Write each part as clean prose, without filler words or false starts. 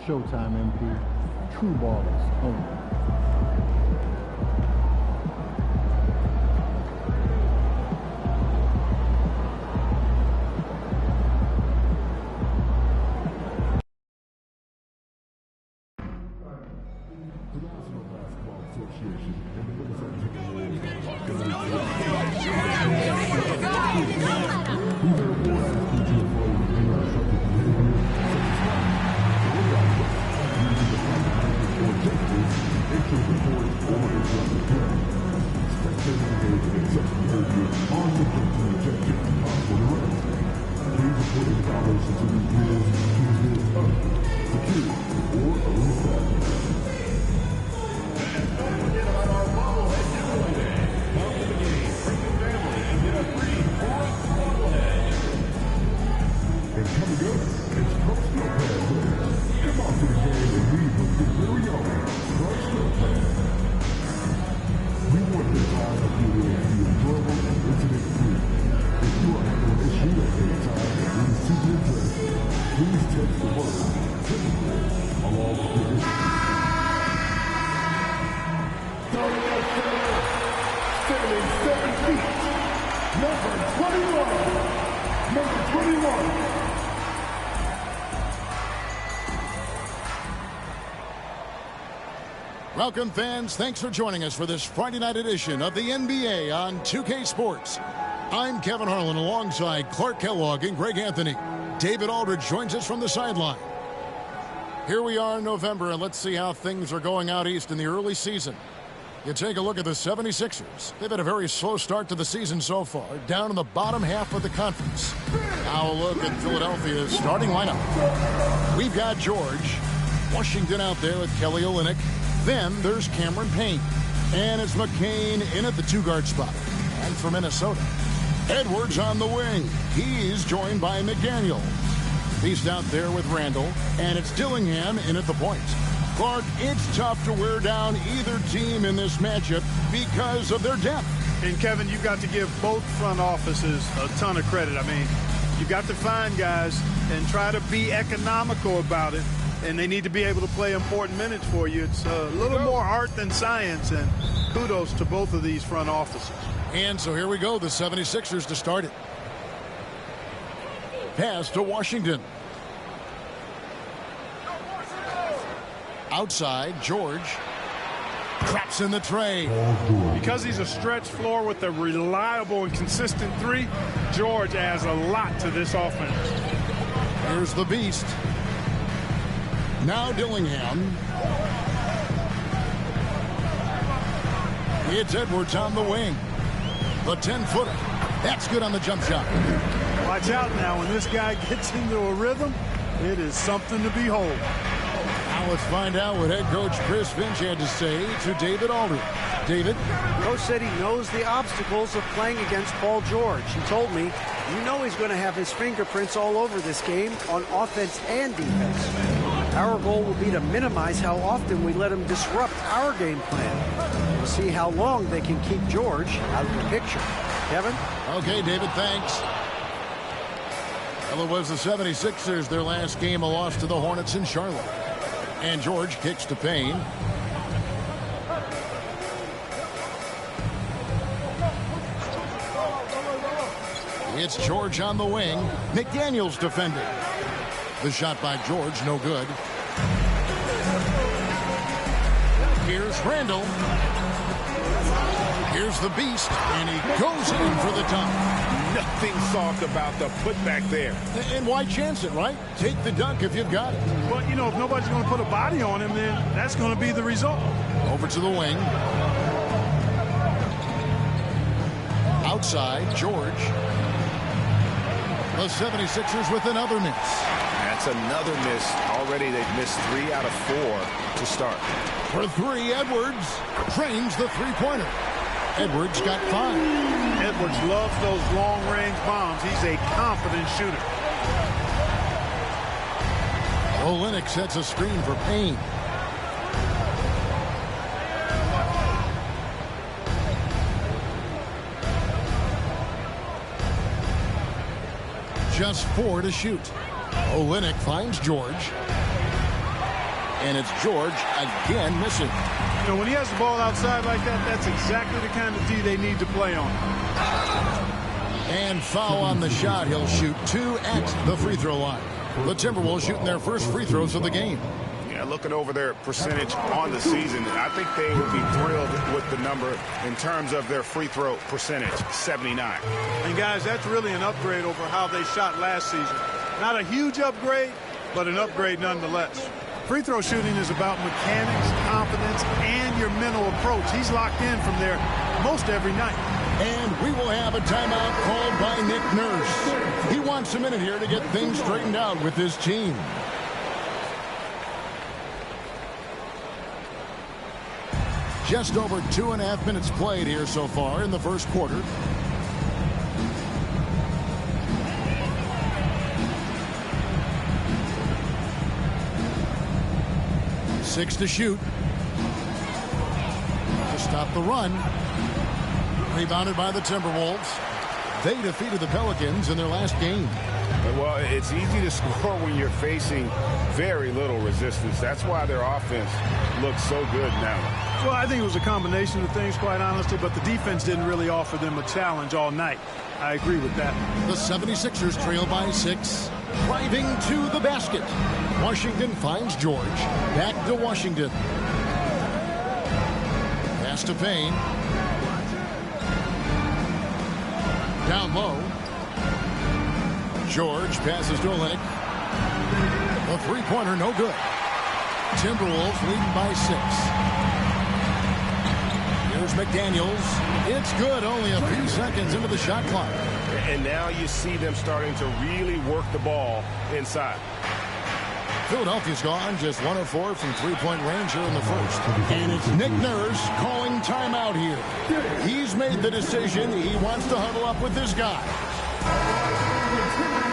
Showtime, MP. True ballers only. Welcome, fans. Thanks for joining us for this Friday night edition of the NBA on 2K Sports. I'm Kevin Harlan alongside Clark Kellogg and Greg Anthony. David Aldridge joins us from the sideline. Here we are in November, and let's see how things are going out east in the early season. You take a look at the 76ers. They've had a very slow start to the season so far, down in the bottom half of the conference. Now a look at Philadelphia's starting lineup. We've got George, Washington out there with Kelly Olynyk. Then there's Cameron Payne. And it's McCain in at the two-guard spot. And for Minnesota, Edwards on the wing. He's joined by McDaniel. He's out there with Randall. And it's Dillingham in at the point. Clark, it's tough to wear down either team in this matchup because of their depth. And, Kevin, you've got to give both front offices a ton of credit. I mean, you've got to find guys and try to be economical about it. And they need to be able to play important minutes for you. It's a little more art than science, and kudos to both of these front offices. And so here we go, the 76ers to start it. Pass to Washington. Outside, George. Traps in the tray. Because he's a stretch floor with a reliable and consistent three, George adds a lot to this offense. Here's the beast. Now Dillingham. It's Edwards on the wing. The 10-footer. That's good on the jump shot. Watch out now. When this guy gets into a rhythm, it is something to behold. Now let's find out what head coach Chris Finch had to say to David Aldridge. David? Coach said he knows the obstacles of playing against Paul George. He told me, you know he's going to have his fingerprints all over this game on offense and defense. Our goal will be to minimize how often we let him disrupt our game plan. We'll see how long they can keep George out of the picture. Kevin? Okay, David, thanks. Well, it was the 76ers, their last game, a loss to the Hornets in Charlotte. And George kicks to Payne. It's George on the wing. McDaniel's defending. The shot by George, no good. Here's Randall. Here's the beast, and he goes in for the dunk. Nothing soft about the putback there. And why chance it, right? Take the dunk if you've got it. Well, you know, if nobody's going to put a body on him, then that's going to be the result. Over to the wing. Outside, George. The 76ers with another miss. That's another miss. Already they've missed 3 out of 4 to start. For 3, Edwards trains the three-pointer. Edwards got 5. Edwards loves those long-range bombs. He's a confident shooter. Olynyk sets a screen for Payne. Just 4 to shoot. Olynyk finds George. And it's George again missing. You know, when he has the ball outside like that, that's exactly the kind of D they need to play on. And foul on the shot. He'll shoot 2 at the free throw line. The Timberwolves shooting their first free throws of the game. Yeah, looking over their percentage on the season, I think they would be thrilled with the number in terms of their free throw percentage, 79. And guys, that's really an upgrade over how they shot last season. Not a huge upgrade, but an upgrade nonetheless. Free throw shooting is about mechanics, confidence, and your mental approach. He's locked in from there most every night. And we will have a timeout called by Nick Nurse. He wants a minute here to get things straightened out with his team. Just over 2.5 minutes played here so far in the first quarter. Six to shoot. To stop the run. Rebounded by the Timberwolves. They defeated the Pelicans in their last game. Well, it's easy to score when you're facing very little resistance. That's why their offense looks so good now. Well, I think it was a combination of things, quite honestly, but the defense didn't really offer them a challenge all night. I agree with that. The 76ers trail by 6. Driving to the basket. Washington finds George. Back to Washington. Pass to Payne. Down low. George passes to Olynyk. The three-pointer, no good. Timberwolves leading by 6. Here's McDaniels. It's good, only a few seconds into the shot clock. And now you see them starting to really work the ball inside. Philadelphia's gone just 1 of 4 from three-point range here in the first. And it's Nick Nurse calling timeout here. He's made the decision. He wants to huddle up with this guy.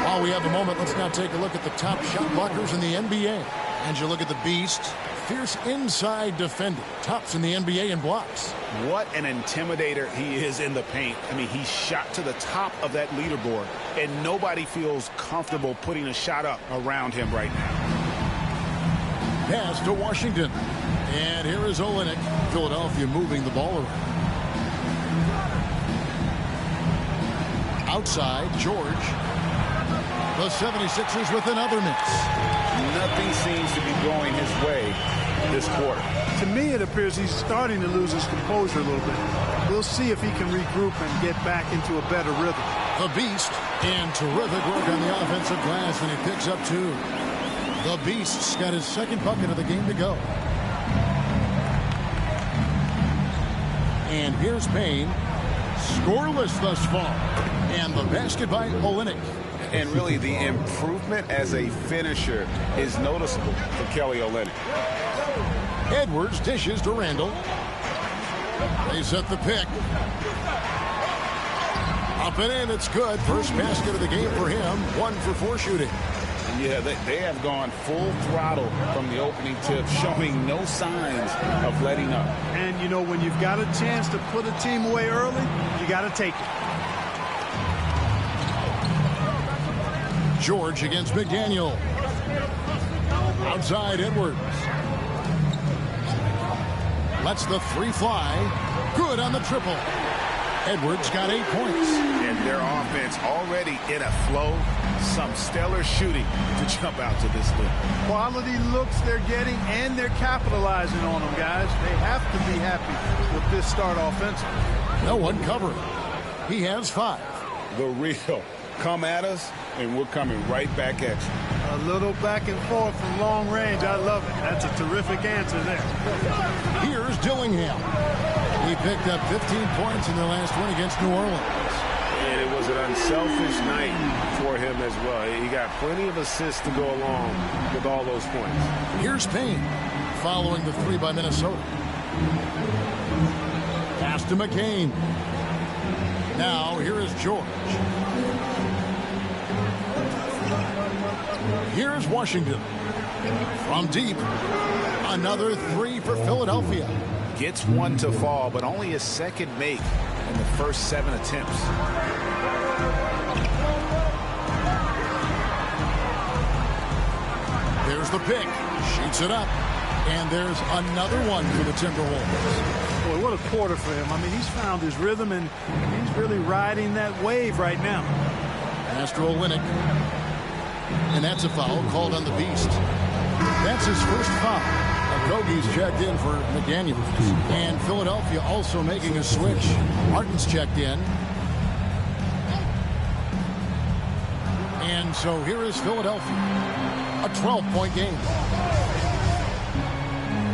While we have a moment, let's now take a look at the top shot blockers in the NBA. And you look at the Beast, fierce inside defender, tops in the NBA in blocks. What an intimidator he is in the paint. I mean, he's shot to the top of that leaderboard, and nobody feels comfortable putting a shot up around him right now. Pass to Washington. And here is Olynyk. Philadelphia moving the ball around. Outside, George. The 76ers with another miss. Nothing seems to be going his way this quarter. To me, it appears he's starting to lose his composure a little bit. We'll see if he can regroup and get back into a better rhythm. The Beast, and terrific work on the offensive glass, and he picks up 2. The Beast's got his second bucket of the game to go. And here's Payne. Scoreless thus far. And the basket by Olynyk. And really, the improvement as a finisher is noticeable for Kelly Olynyk. Edwards dishes to Randall. They set the pick. Up and in, it's good. First basket of the game for him. 1 for 4 shooting. Yeah, they have gone full throttle from the opening tip, showing no signs of letting up. And, you know, when you've got a chance to put a team away early, you got to take it. George against McDaniel. Outside, Edwards. Lets the 3 fly. Good on the triple. Edwards got 8 points. And their offense already in a flow. Some stellar shooting to jump out to this lead. Quality looks they're getting, and they're capitalizing on them, guys. They have to be happy with this start offensively. No one covering. He has 5. The real. Come at us, and we're coming right back at you. A little back and forth from long range. I love it. That's a terrific answer there. Here's Dillingham. He picked up 15 points in their last win against New Orleans. And it was an unselfish night for him as well. He got plenty of assists to go along with all those points. Here's Payne following the 3 by Minnesota. Pass to McCain. Now here is George. Here's Washington. From deep, another 3 for Philadelphia. Gets 1 to fall, but only a second make in the first 7 attempts. There's the pick. Shoots it up. And there's another one for the Timberwolves. Boy, what a quarter for him. I mean, he's found his rhythm, and he's really riding that wave right now. Pass to Olynyk. And that's a foul called on the Beast. That's his first foul. Okogie's checked in for McDaniels. And Philadelphia also making a switch. Martin's checked in. And so here is Philadelphia. A 12-point game.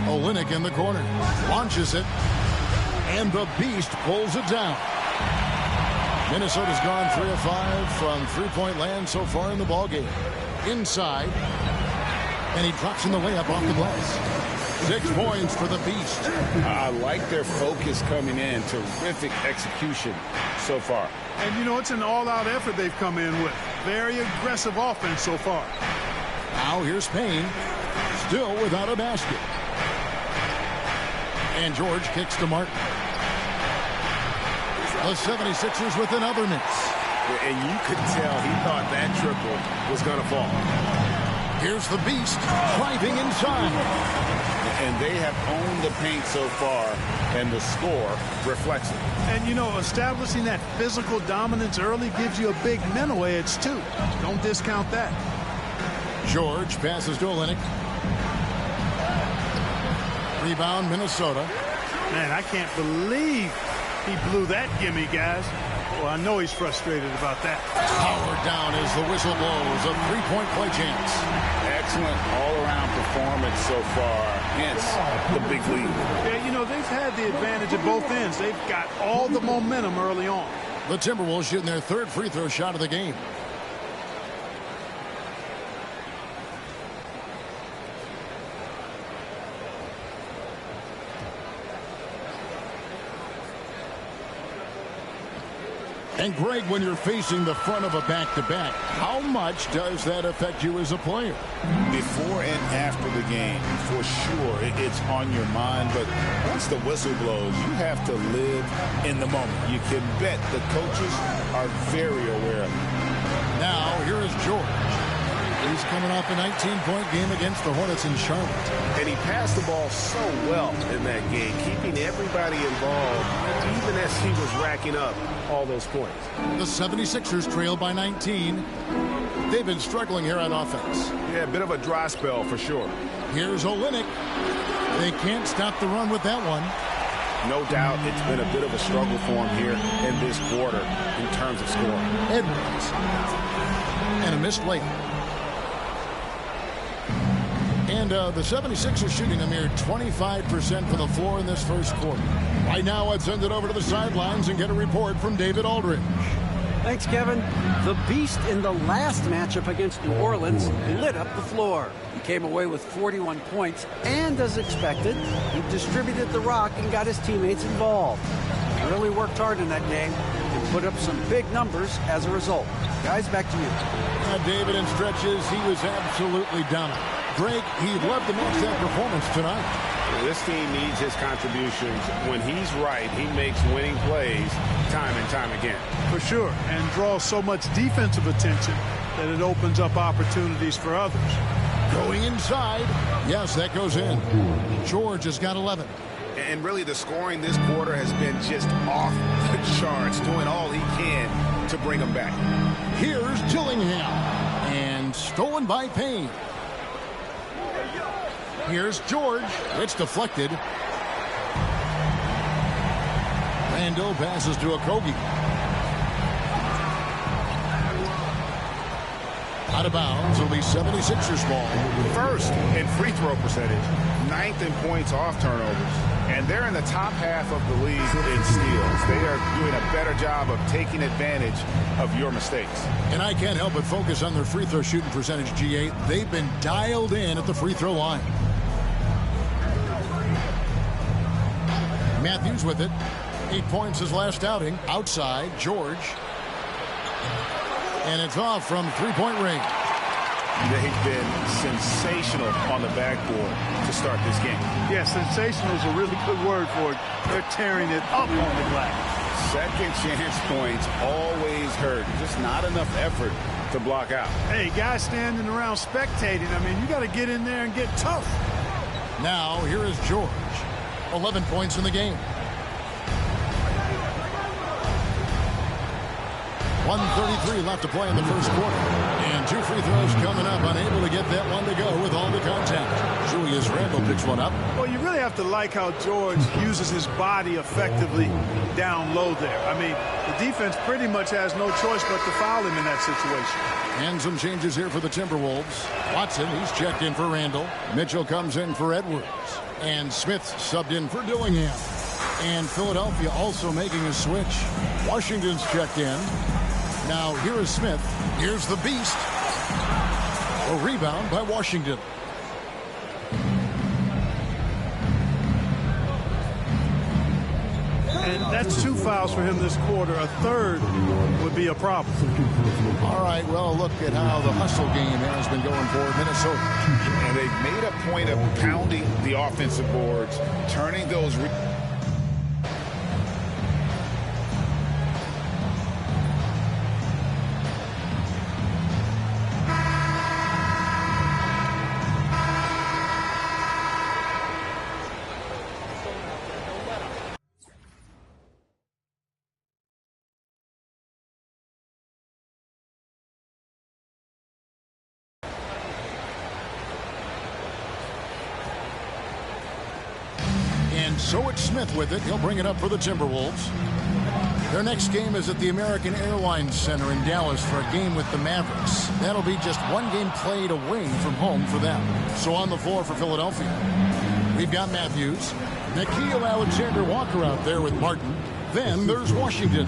Olynyk in the corner. Launches it. And the Beast pulls it down. Minnesota's gone 3 of 5 from three-point land so far in the ballgame. Inside. And he drops in the layup off the glass. 6 points for the Beast. I like their focus coming in. Terrific execution so far. And, you know, it's an all-out effort they've come in with. Very aggressive offense so far. Now here's Payne. Still without a basket. And George kicks to Martin. The 76ers with another miss. And you could tell he thought that triple was going to fall. Here's the Beast driving inside. And they have owned the paint so far, and the score reflects it. And, you know, establishing that physical dominance early gives you a big mental edge, too. Don't discount that. George passes to Olynyk. Rebound, Minnesota. Man, I can't believe he blew that gimme, guys. Well, I know he's frustrated about that. Powered down as the whistle blows. A three-point play chance. Excellent all-around performance so far. Hence the big lead. Yeah, you know, they've had the advantage at both ends. They've got all the momentum early on. The Timberwolves shooting their third free throw shot of the game. And Greg, when you're facing the front of a back-to-back, how much does that affect you as a player? Before and after the game, for sure, it's on your mind. But once the whistle blows, you have to live in the moment. You can bet the coaches are very aware of it. Now, here is George. He's coming off a 19-point game against the Hornets in Charlotte. And he passed the ball so well in that game, keeping everybody involved, even as he was racking up all those points. The 76ers trail by 19. They've been struggling here on offense. Yeah, a bit of a dry spell for sure. Here's Olynyk. They can't stop the run with that one. No doubt it's been a bit of a struggle for him here in this quarter in terms of scoring. Edwards. And a missed layup. And the 76ers shooting a mere 25% from the floor in this first quarter. Right now, I'd send it over to the sidelines and get a report from David Aldridge. Thanks, Kevin. The Beast in the last matchup against New Orleans lit up the floor. He came away with 41 points, and as expected, he distributed the rock and got his teammates involved. He really worked hard in that game and put up some big numbers as a result. Guys, back to you. David, in stretches, he was absolutely dominant. Greg, he'd love to match that performance tonight. This team needs his contributions. When he's right, he makes winning plays time and time again. For sure, and draws so much defensive attention that it opens up opportunities for others. Going inside. Yes, that goes in. George has got 11. And really the scoring this quarter has been just off the charts, doing all he can to bring them back. Here's Dillingham. And stolen by Payne. Here's George. It's deflected. Randall passes to Okogie. Out of bounds. It'll be 76ers ball. First in free throw percentage, 9th in points off turnovers, and they're in the top half of the league in steals. They are doing a better job of taking advantage of your mistakes. And I can't help but focus on their free throw shooting percentage, G8. They've been dialed in at the free throw line. Matthews with it. 8 points his last outing. Outside, George. And it's off from three-point range. They've been sensational on the backboard to start this game. Yeah, sensational is a really good word for it. They're tearing it up on the glass. Second chance points always hurt. Just not enough effort to block out. Hey, guys standing around spectating, I mean, you got to get in there and get tough. Now, here is George. 11 points in the game. 1:33 left to play in the first quarter. And 2 free throws coming up. Unable to get that one to go with all the contact. Julius Randle picks one up. Well, you really have to like how George uses his body effectively down low there. I mean, the defense pretty much has no choice but to foul him in that situation. And some changes here for the Timberwolves. Watson, he's checked in for Randle. Mitchell comes in for Edwards. And Smith subbed in for Dillingham. And Philadelphia also making a switch. Washington's checked in. Now, here is Smith. Here's the Beast. A rebound by Washington. And that's 2 fouls for him this quarter. A third would be a problem. All right, well, look at how the hustle game has been going for Minnesota. And they've made a point of pounding the offensive boards, turning those... And so it's Smith with it. He'll bring it up for the Timberwolves. Their next game is at the American Airlines Center in Dallas for a game with the Mavericks. That'll be just one game played away from home for them. So on the floor for Philadelphia, we've got Matthews, Nickeil Alexander-Walker out there with Martin. Then there's Washington.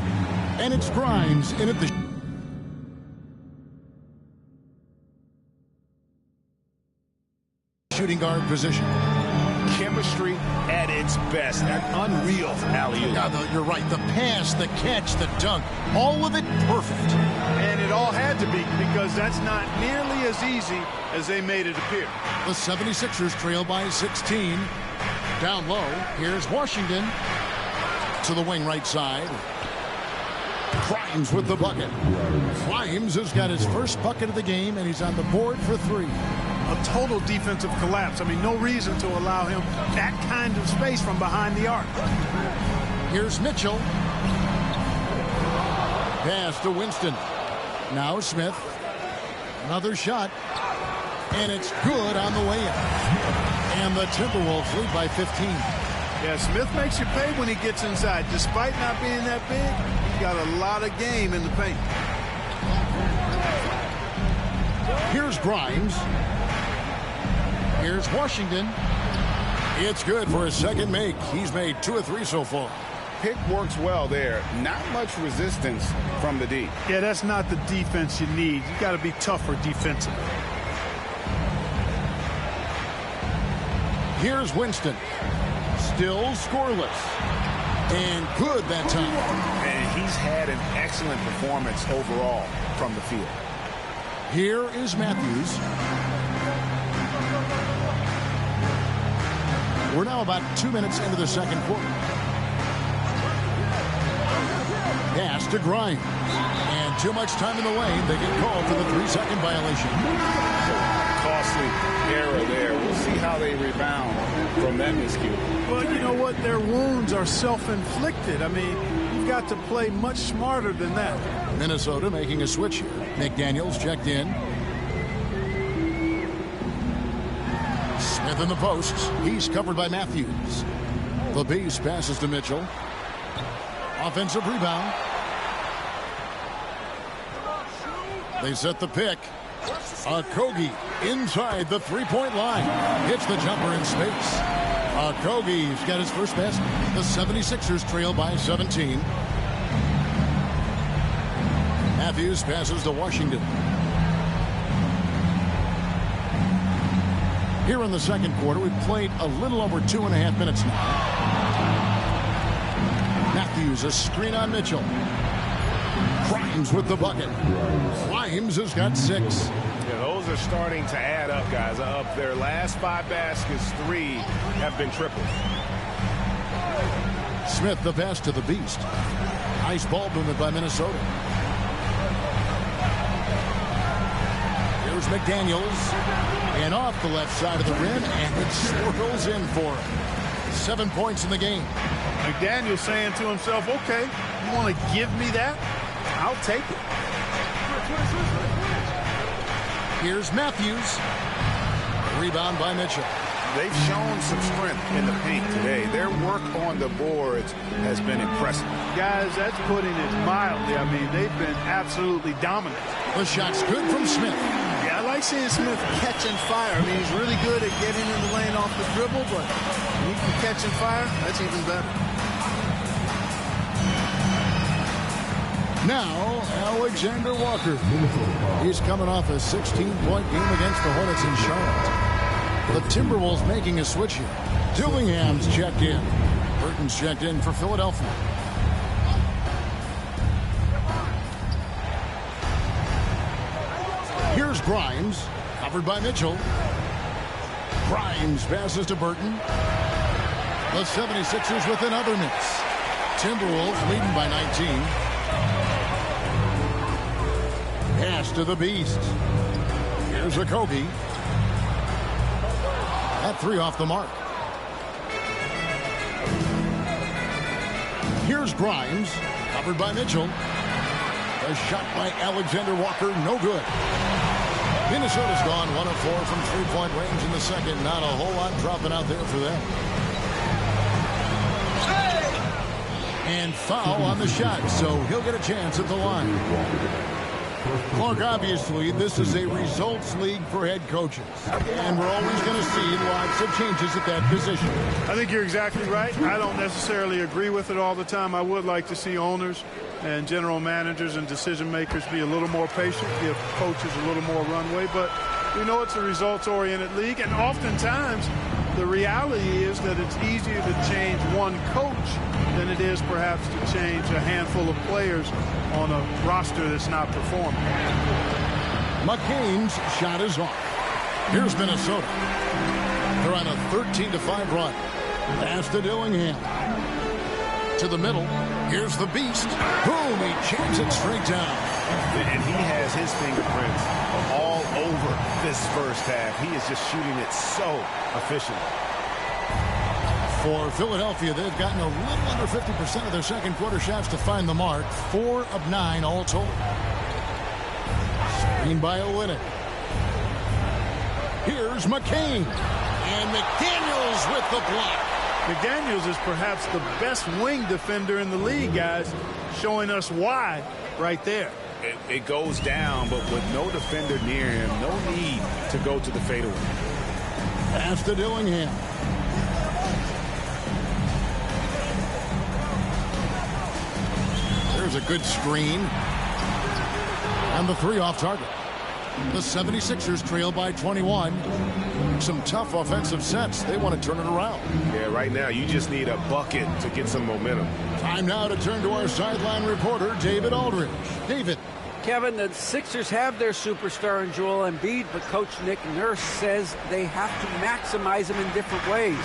And it's Grimes in at the shooting guard position. Chemistry at its best. An unreal alley-oop. Yeah, you're right. The pass, the catch, the dunk, all of it perfect. And it all had to be, because that's not nearly as easy as they made it appear. The 76ers trail by 16. Down low, here's Washington to the wing right side. Grimes with the bucket. Grimes has got his first bucket of the game, and he's on the board for 3. A total defensive collapse. I mean, no reason to allow him that kind of space from behind the arc. Here's Mitchell. Pass to Winston. Now Smith. Another shot. And it's good on the way in. And the Timberwolves lead by 15. Yeah, Smith makes you pay when he gets inside. Despite not being that big, he's got a lot of game in the paint. Here's Grimes. Here's Washington. It's good for his second make. He's made 2 of 3 so far. Pick works well there. Not much resistance from the D. Yeah, that's not the defense you need. You got to be tougher defensively. Here's Winston. Still scoreless. And good that time. And he's had an excellent performance overall from the field. Here is Matthews. We're now about 2 minutes into the second quarter. Pass to Grimes. And too much time in the lane. They get called for the 3-second violation. Costly error there. We'll see how they rebound from that miscue. But you know what? Their wounds are self-inflicted. I mean, you've got to play much smarter than that. Minnesota making a switch here. McDaniels checked in. Smith in the posts. He's covered by Matthews. The Beast passes to Mitchell. Offensive rebound. They set the pick. Okogie inside the 3-point line. Hits the jumper in space. Okogie's got his first basket. The 76ers trail by 17. Matthews passes to Washington. Here in the second quarter, we've played a little over 2.5 minutes now. Matthews, a screen on Mitchell. Grimes with the bucket. Grimes has got 6. Yeah, those are starting to add up, guys. Up their last 5 baskets, 3 have been triples. Smith, the pass to the Beast. Nice ball movement by Minnesota. Here's McDaniels. And off the left side of the rim, and it swirls in for him. 7 points in the game. McDaniels saying to himself, okay, you want to give me that? I'll take it. Here's Matthews. Rebound by Mitchell. They've shown some strength in the paint today. Their work on the boards has been impressive. Guys, that's putting it mildly. I mean, they've been absolutely dominant. The shot's good from Smith. Yeah, I like seeing Smith catching fire. I mean, he's really good at getting in the lane off the dribble, but when he can catch and fire, that's even better. Now, Alexander Walker. He's coming off a 16-point game against the Hornets in Charlotte. The Timberwolves making a switch here. Dillingham's checked in. Burton's checked in for Philadelphia. Here's Grimes, covered by Mitchell. Grimes passes to Burton. The 76ers with another miss. Timberwolves leading by 19. Pass to the Beast. Here's Okogie. That three off the mark. Here's Grimes, covered by Mitchell. A shot by Alexander Walker, no good. Minnesota's gone 1 of 4 from three-point range in the second. Not a whole lot dropping out there for them. And foul on the shot, so he'll get a chance at the line. Clark, obviously, this is a results league for head coaches. And we're always going to see lots of changes at that position. I think you're exactly right. I don't necessarily agree with it all the time. I would like to see owners and general managers and decision makers be a little more patient, give coaches a little more runway. But we know it's a results-oriented league, and oftentimes the reality is that it's easier to change one coach than it is perhaps to change a handful of players on a roster that's not performing. McCain's shot is off. Here's Minnesota. They're on a 13-5 run. Pass to Dillingham. To the middle. Here's the Beast. Boom! He jams it straight down. And he has his fingerprints all over this first half. He is just shooting it so efficiently. For Philadelphia, they've gotten a little under 50% of their second quarter shots to find the mark. 4 of 9 all told. Screen by Olynyk. Here's McCain. And McDaniels with the block. McDaniels is perhaps the best wing defender in the league, guys, showing us why right there. It goes down, but with no defender near him, no need to go to the fadeaway. Pass to Dillingham. There's a good screen. And the three off target. The 76ers trail by 21. Some tough offensive sets. They want to turn it around. Yeah, right now you just need a bucket to get some momentum. Time now to turn to our sideline reporter, David Aldridge. David. Kevin, the Sixers have their superstar in Joel Embiid, but Coach Nick Nurse says they have to maximize him in different ways.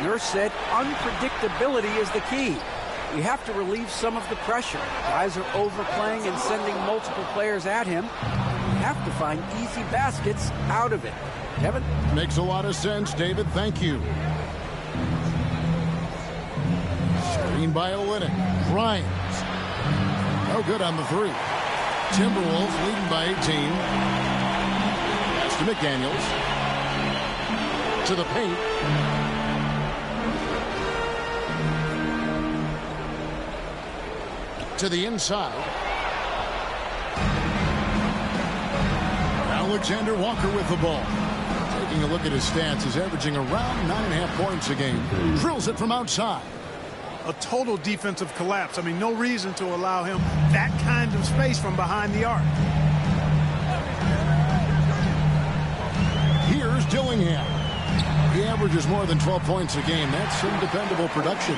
Nurse said unpredictability is the key. We have to relieve some of the pressure. Guys are overplaying and sending multiple players at him. We have to find easy baskets out of it. Kevin? Makes a lot of sense, David. Thank you. Screen by Olynyk. Grimes. No good on the three. Timberwolves leading by 18. Pass to McDaniels. To the paint. To the inside. Alexander Walker with the ball. Taking a look at his stats, he's averaging around 9.5 points a game. Drills it from outside. A total defensive collapse. I mean, no reason to allow him that kind of space from behind the arc. Here's Dillingham. He averages more than 12 points a game. That's some dependable production.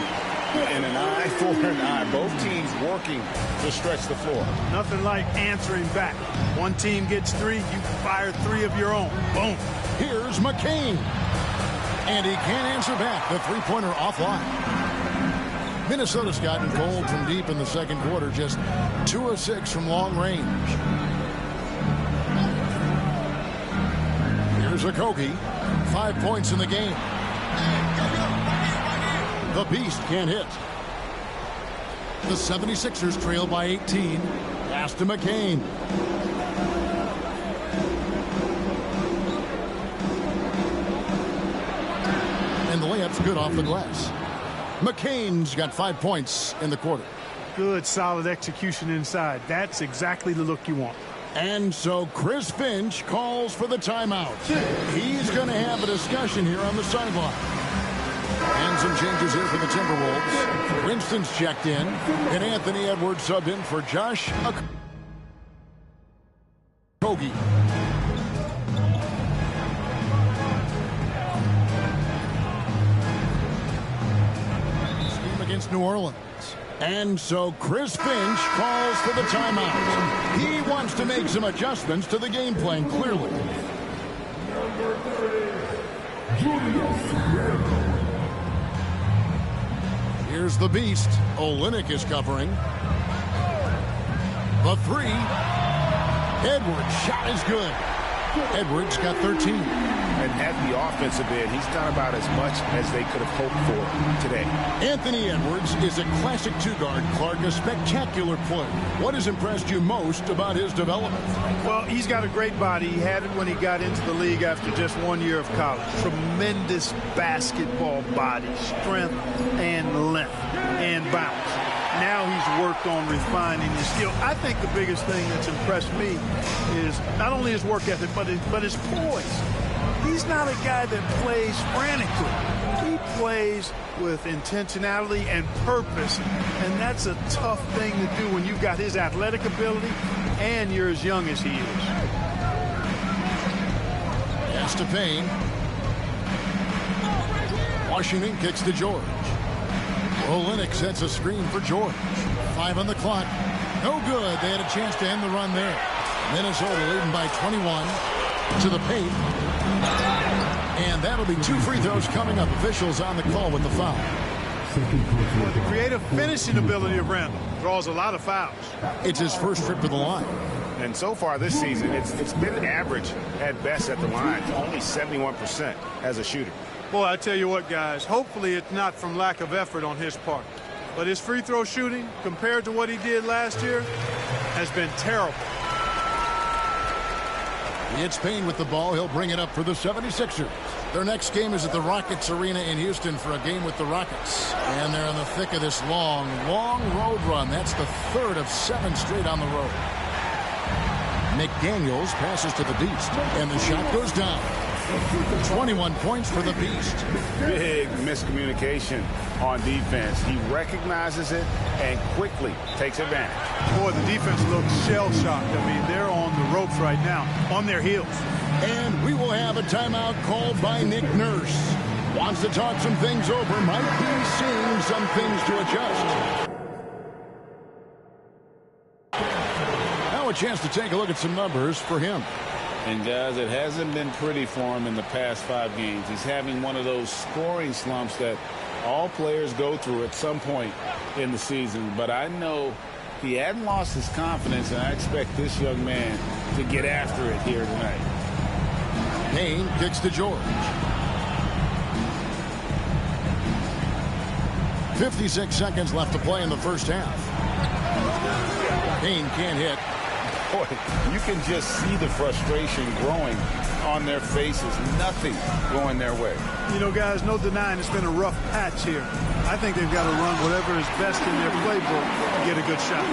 And an eye for an eye. Both teams working to stretch the floor. Nothing like answering back. One team gets 3, you fire 3 of your own. Boom. Here's McCain. And he can't answer back. The three-pointer offline. Minnesota's gotten cold from deep in the second quarter. Just 2 of 6 from long range. Here's Okogie. 5 points in the game. The Beast can't hit. The 76ers trail by 18. Pass to McCain. And the layup's good off the glass. McCain's got 5 points in the quarter. Good, solid execution inside. That's exactly the look you want. And so Chris Finch calls for the timeout. He's going to have a discussion here on the sideline. And some changes here for the Timberwolves. Winston's checked in, and Anthony Edwards subbed in for Josh Okogie. Game against New Orleans. And so Chris Finch calls for the timeout. He wants to make some adjustments to the game plan, clearly. Here's the Beast. Olynyk is covering. The three. Edwards' shot is good. Edwards got 13. And at the offensive end, he's done about as much as they could have hoped for today. Anthony Edwards is a classic two-guard, Clark, a spectacular player. What has impressed you most about his development? Well, he's got a great body. He had it when he got into the league after just 1 year of college. Tremendous basketball body, strength and length and bounce. Now he's worked on refining his skill. I think the biggest thing that's impressed me is not only his work ethic, but his poise. He's not a guy that plays frantically. He plays with intentionality and purpose, and that's a tough thing to do when you've got his athletic ability and you're as young as he is. Pass to Payne. Washington kicks to George. Olynyk sets a screen for George. 5 on the clock. No good. They had a chance to end the run there. Minnesota leading by 21 to the paint. And that'll be 2 free throws coming up. Officials on the call with the foul. Well, the creative finishing ability of Randall draws a lot of fouls. It's his first trip to the line. And so far this season, it's been average at best at the line. Only 71% as a shooter. Boy, I tell you what, guys, hopefully it's not from lack of effort on his part. But his free throw shooting, compared to what he did last year, has been terrible. It's Payne with the ball. He'll bring it up for the 76ers. Their next game is at the Rockets Arena in Houston for a game with the Rockets. And they're in the thick of this long road run. That's the 3rd of 7 straight on the road. McDaniels passes to the Beast, and the shot goes down. 21 points for the Beast. Big miscommunication on defense. He recognizes it and quickly takes advantage. Boy, the defense looks shell-shocked. I mean, they're on the ropes right now, on their heels. And we will have a timeout called by Nick Nurse. Wants to talk some things over. Might be seeing some things to adjust. Now a chance to take a look at some numbers for him. And guys, it hasn't been pretty for him in the past 5 games. He's having one of those scoring slumps that all players go through at some point in the season. But I know he hadn't lost his confidence, and I expect this young man to get after it here tonight. Payne kicks to George. 56 seconds left to play in the first half. Payne can't hit. Boy, you can just see the frustration growing on their faces. Nothing going their way. You know, guys, no denying it's been a rough patch here. I think they've got to run whatever is best in their playbook to get a good shot.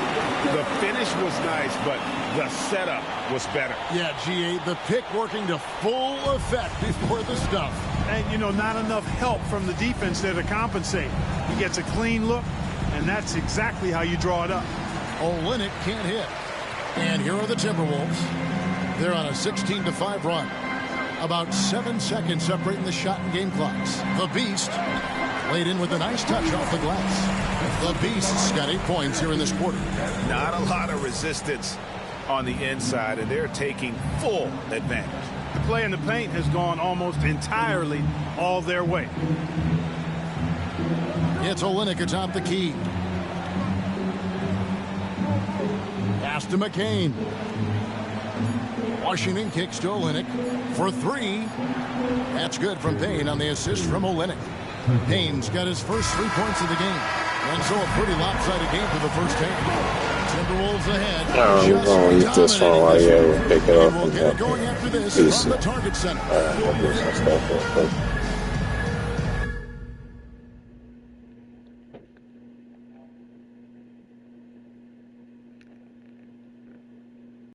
The finish was nice, but the setup was better. Yeah, G8, the pick working to full effect before the stuff. And, you know, not enough help from the defense there to compensate. He gets a clean look, and that's exactly how you draw it up. Olynyk can't hit. And here are the Timberwolves. They're on a 16-5 run. About 7 seconds separating the shot and game clocks. The Beast laid in with a nice touch off the glass. The Beast's got 8 points here in this quarter. Not a lot of resistance on the inside, and they're taking full advantage. The play in the paint has gone almost entirely all their way. It's Olynyk atop the key. Pass to McCain. Washington kicks to Olynyk for three. That's good from Payne on the assist from Olynyk. Payne's got his first 3 points of the game. And so a pretty lopsided game for the first half. Timberwolves ahead. I'm going to use this one while you're able to pick it up. We'll get it going after this from the Target Center. All right, I'll do some stuff real quick.